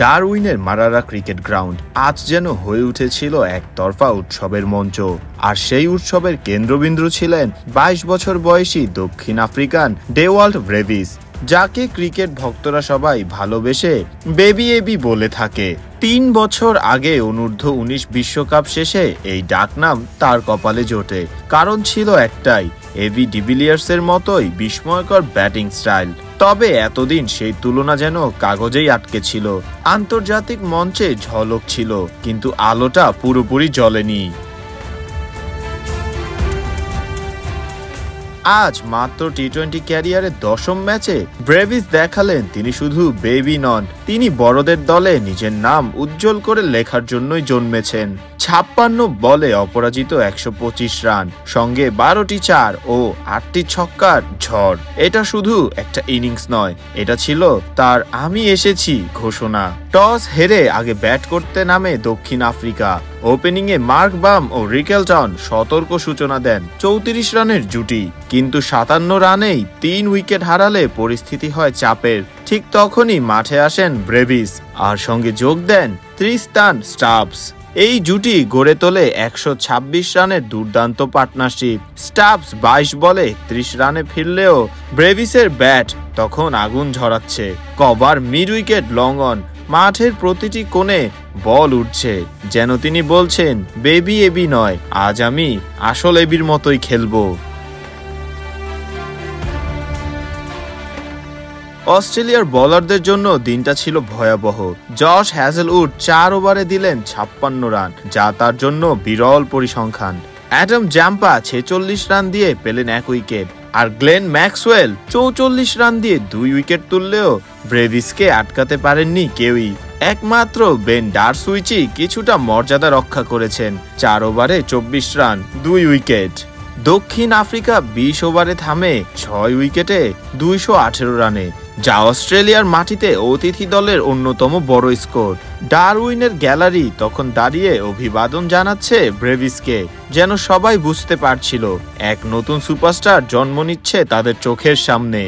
ডারউইনের মারারা cricket ground আজ যেন হয়ে উঠেছিল একতরফা উৎসবের মঞ্চ। আর সেই উৎসবের কেন্দ্রবিন্দু ছিলেন ২২ বছর বয়সী দক্ষিণ আফ্রিকান ডেওয়াল্ট ব্রেভিস, যাকে ক্রিকেট ভক্তরা সবাই ভালোবেসে বেবি এবি বলে থাকে। ৩ বছর আগে অনূর্ধ্ব-১৯ বিশ্বকাপ শেষে এই ডাকনাম তার কপালে জোটে। কারণ ছিল একটাই, এবি ডিভিলিয়ার্সের মতোই বিস্ময়কর ব্যাটিং স্টাইল। তবে এতদিন সেই তুলনা যেন কাগজেই আটকে ছিল। আন্তর্জাতিক মঞ্চে ঝলক ছিল, কিন্তু আলোটা পুরোপুরি জ্বলেনি। আজ মাত্র টি-20 ক্যারিয়ারের ১০ম ম্যাচে ব্রেভিস দেখালেন তিনি শুধু বেবি নন, তিনি বড়দের দলে নিজের নাম উজ্জ্বল করে লেখার জন্যই জন্মেছেন। ৫৬ বলে অপরাজিত ১২৫ রান, সঙ্গে ১২টি ৪ ও ৮টি ছক্কার ঝড়। এটা শুধু একটা ইনিংস নয়, এটা ছিল তার আমি এসেছি ঘোষণা। টস হেরে আগে ব্যাট করতে নামে দক্ষিণ আফ্রিকা। ওপেনিংয়ে মার্ক বাম ও রিকেলটন সতর্ক সূচনা দেন ৩৪ রানের জুটি, কিন্তু ৫৭ রানেই ৩ উইকেট হারালে পরিস্থিতি হয় চাপের। ঠিক তখনই মাঠে আসেন ব্রেভিস, আর সঙ্গে যোগ দেন ট্রিস্টান স্টাবস। এই জুটি গড়ে তোলে ১২৬ রানের দুর্দান্ত পার্টনারশিপ। স্টাবস ২২ বলে ৩১ রানে ফিরলেও ব্রেভিসের ব্যাট তখন আগুন ঝরাচ্ছে। Cover mid wicket long on, মাঠের প্রতিটি কোণে বল উঠছে, যেন তিনি বলছেন বেবি এবি নয়, আজ আমি আসল এবির মতোই খেলবো। অস্ট্রেলিয়ার বোলারদের জন্য দিনটা ছিল ভয়াবহ। জশ হ্যাজেলউড ৪ ওভারে দিলেন ৫৬ রান, যা তার জন্য বিরল পরিসংখ্যান। অ্যাডাম জাম্পা ৪৬ রান দিয়ে পেলেন ১ উইকেট, আর গ্লেন ম্যাক্সওয়েল ৪৪ রান দিয়ে ২ উইকেট তুললেও ব্রেভিসকে আটকাতে পারেননি কেউই। একমাত্র বেন ডারসুইচই কিছুটা মর্যাদা রক্ষা করেছেন, ৪ ওভারে ২৪ রান, ২ উইকেট। দক্ষিণ আফ্রিকা ২০ ওভারে থামে ৬ উইকেটে ২১৮ রানে, যা অস্ট্রেলিয়ার মাটিতে অতিথি দলের অন্যতম বড় স্কোর। ডারউইনের গ্যালারি তখন দাঁড়িয়ে অভিবাদন জানাচ্ছে ব্রেভিসকে, যেন সবাই বুঝতে পারছিল এক নতুন সুপারস্টার জন্ম নিচ্ছে তাদের চোখের সামনে।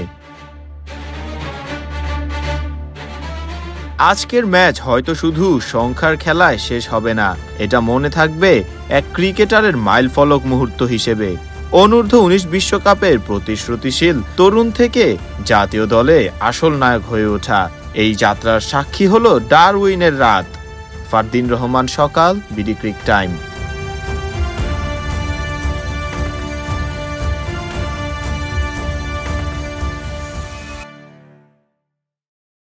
আজকের ম্যাচ হয়তো শুধু সংখ্যার খেলায় শেষ হবে না, এটা মনে থাকবে এক ক্রিকেটারের মাইলফলক মুহূর্ত হিসেবে। অনূর্ধ্ব-১৯ বিশ্বকাপের প্রতিশ্রুতিশীল তরুণ থেকে জাতীয় দলে আসল নায়ক হয়ে ওঠা, এই যাত্রার সাক্ষী হলো ডারউইনের রাত। ফারদিন রহমান সকাল, বিডি ক্রিক টাইম।